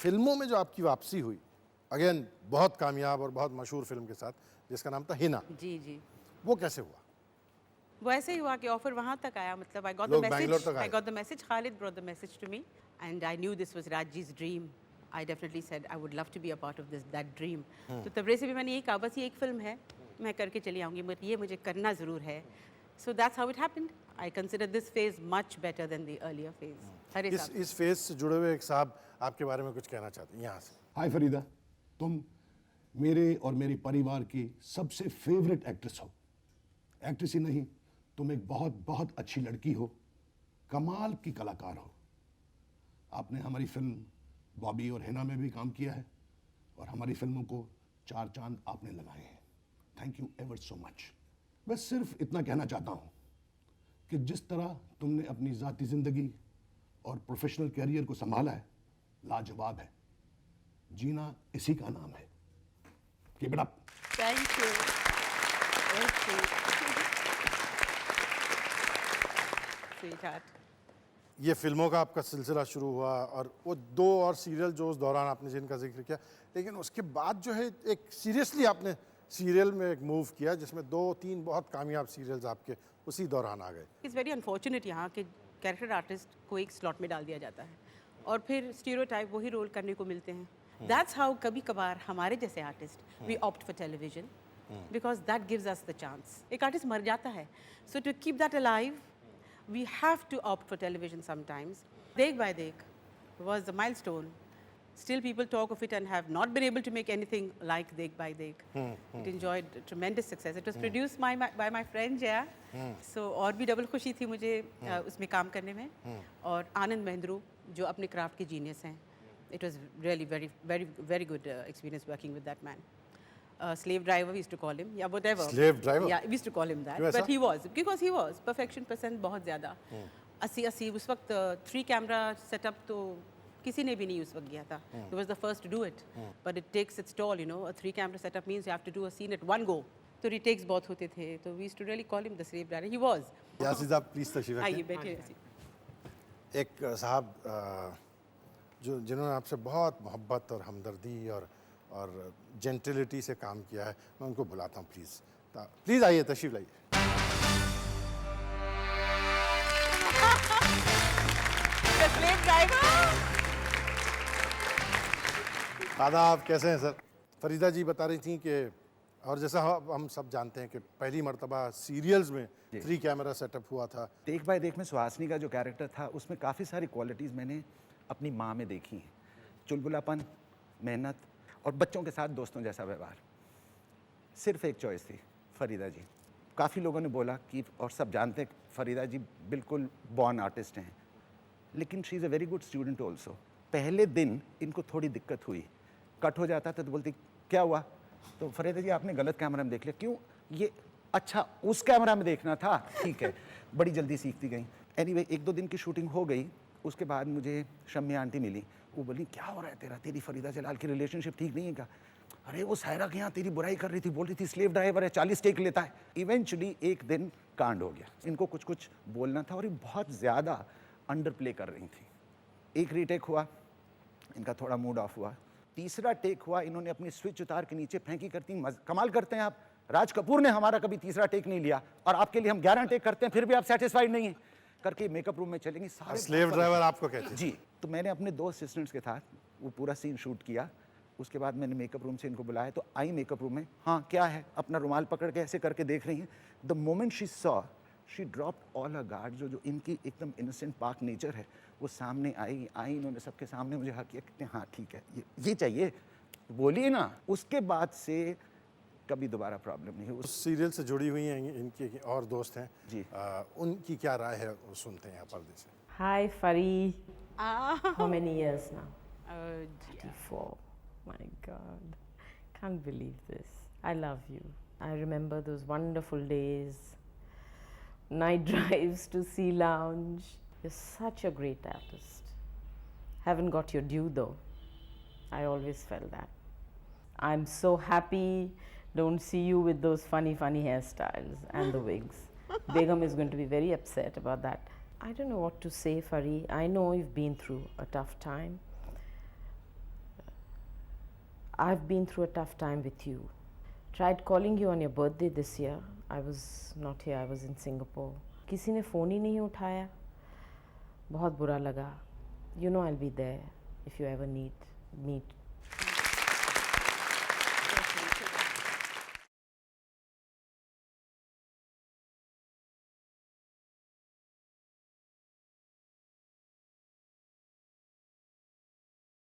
फिल्मों में जो आपकी वापसी हुई, अगेन बहुत कामयाब और बहुत मशहूर फिल्म के साथ, जिसका नाम था हिना, जी जी, वो कैसे हुआ? वो ऐसे ही हुआ कि ऑफर वहाँ तक आया, मतलब आई गॉट द लोग बैंगलोर मैसेज, तक आई आए। Got the message, Khalid brought the message to me and I knew this was Rajji's dream. I definitely said I would love to be a part of that dream. तो तबरे से भी मैंने यही कहा, बस ये एक फिल्म है, मैं करके चली आऊँगी, बट ये मुझे करना ज़रूर है. So that's how it happened. I consider this phase much better than the earlier phase. हर हिसाब से. इस फेज से जुड़े हुए एक साहब आपके बारे में कुछ कहना चाहते हैं यहाँ से। हाय फरीदा, तुम मेरे और मेरे परिवार की सबसे फेवरेट एक्ट्रेस हो। एक्ट्रेस ही नहीं, तुम एक बहुत बहुत अच्छी लड़की हो, कमाल की कलाकार हो। आपने हमारी फिल्म बॉबी और हिना में भी काम किया है और हमारी फिल्मों को 4 चांद आपने लगाए हैं। Thank you ever so much. बस सिर्फ इतना कहना चाहता हूँ कि जिस तरह तुमने अपनी ज़ाती ज़िंदगी और प्रोफेशनल कैरियर को संभाला है, लाजवाब है। जीना इसी का नाम है। Keep it up. Thank you. Thank you. Sweetheart. ये फिल्मों का आपका सिलसिला शुरू हुआ और वो 2 और सीरियल जो उस दौरान आपने जिनका जिक्र किया, लेकिन उसके बाद जो है एक सीरियसली आपने सीरियल में एक मूव किया जिसमें 2-3 बहुत कामयाब सीरियल्स आपके उसी दौरान आ गए। इट्स वेरी अनफॉर्चुनेट यहाँ के कैरेक्टर आर्टिस्ट को एक स्लॉट में डाल दिया जाता है और फिर स्टीरियोटाइप वही रोल करने को मिलते हैं. दैट्स हाउ कभी कभार हमारे जैसे artist we opt for television because that gives us the chance. एक आर्टिस्ट मर जाता है, so to keep that alive we have to opt for television sometimes. Dekh Bhai Dekh was a milestone. Still people talk of it and have not been able to make anything like Dekh Bhai Dekh. It enjoyed tremendous success. It was produced by my friend Jaya. So और भी double खुशी थी मुझे उसमें काम करने में. और आनंद महेंद्रू जो अपने क्राफ्ट के जीनियस हैं. It was really very good experience working with that man. Slave driver we used to call him, yeah, whatever. Slave driver? Yeah, we used to call him that. क्यों ऐसा? But he was, because he was perfection percent बहुत ज़्यादा. 80 उस वक्त 3 camera setup तो किसी ने भी नहीं उस वक्त किया था. He was the first to do it. But it takes its toll, you know. A 3 camera setup means you have to do a scene at one go. तो retakes बहुत होते थे. तो we used to really call him the slave driver. He was. Yasir साहब please तशरीफ आइए रखें। बैठिए ऐसे. एक साहब जो जिन्होंने आपसे बहुत मोहब्बत और हमदर्दी और जेंटिलिटी से काम किया है, मैं उनको बुलाता हूँ प्लीज़ आइए, तशरीफ लाइए। The slave driver. आदाब, कैसे हैं सर? फरीदा जी बता रही थी कि और जैसा हम सब जानते हैं कि पहली मर्तबा सीरियल्स में 3 कैमरा सेटअप हुआ था। देख भाई देख में सुहासिनी का जो कैरेक्टर था उसमें काफ़ी सारी क्वालिटीज़ मैंने अपनी माँ में देखी हैं। चुलबुलापन, मेहनत और बच्चों के साथ दोस्तों जैसा व्यवहार। सिर्फ एक चॉइस थी, फरीदा जी। काफ़ी लोगों ने बोला कि, और सब जानते हैं फरीदा जी बिल्कुल बॉर्न आर्टिस्ट हैं, लेकिन she is a very good student also. पहले दिन इनको थोड़ी दिक्कत हुई, कट हो जाता था तो बोलती क्या हुआ, तो फरीदा जी आपने गलत कैमरा में देख लिया। क्यों? ये अच्छा उस कैमरा में देखना था, ठीक है। बड़ी जल्दी सीखती गई। एनीवे 1-2 दिन की शूटिंग हो गई, उसके बाद मुझे शम्मी आंटी मिली। वो बोली क्या हो रहा है तेरा, तेरी फरीदा जलाल की रिलेशनशिप ठीक नहीं है क्या? अरे वो सायरा के यहाँ तेरी बुराई कर रही थी, बोल रही थी स्लेव ड्राइवर है, 40 टेक लेता है। इवेंचुअली एक दिन कांड हो गया। इनको कुछ कुछ बोलना था और ये बहुत ज़्यादा अंडर प्ले कर रही थी। एक रीटेक हुआ, इनका थोड़ा मूड ऑफ हुआ। तीसरा टेक हुआ, इन्होंने अपनी स्विच उतार के नीचे फेंकी, करती कमाल करते हैं आप, राज कपूर ने हमारा कभी तीसरा टेक नहीं लिया और आपके लिए हम 11 टेक करते हैं फिर भी आप सेटिस्फाइड नहीं हैं, करके मेकअप रूम में चलेंगी। सारे स्लेव ड्राइवर आपको कहते हैं? जी। तो मैंने अपने 2 असिस्टेंट्स के साथ वो पूरा सीन शूट किया। उसके बाद मैंने मेकअप रूम से इनको बुलाया, तो आई मेकअप रूम में, हाँ क्या है, अपना रुमाल पकड़ के ऐसे करके देख रही हैं। The moment she saw, she dropped all a guard. जो इनकी एकदम इनोसेंट पाक नेचर है वो सामने आई, इन्होंने सबके सामने मुझे हक किया, कहते हैं हाँ ठीक है ये चाहिए, बोलिए ना। उसके बाद से कभी दोबारा प्रॉब्लम नहीं हुई। उस सीरियल से जुड़ी हुई हैं इनकी और दोस्त हैं जी। उनकी क्या राय है वो सुनते हैं पर्दे से। Hi, Fari. How many years now? 34. 34. My God. Can't believe this. I love you. I remember those wonderful days, night drives to Sea Lounge. You're such a great artist. Haven't got your due though. I always felt that. I'm so happy. Don't see you with those funny hairstyles and the wigs. Begum is going to be very upset about that. I don't know what to say, Fari. I know you've been through a tough time. I've been through a tough time with you. Tried calling you on your birthday this year. I was not here, I was in Singapore. किसी ने phone ही नहीं उठाया. बहुत बुरा लगा. You know I'll be there if you ever need me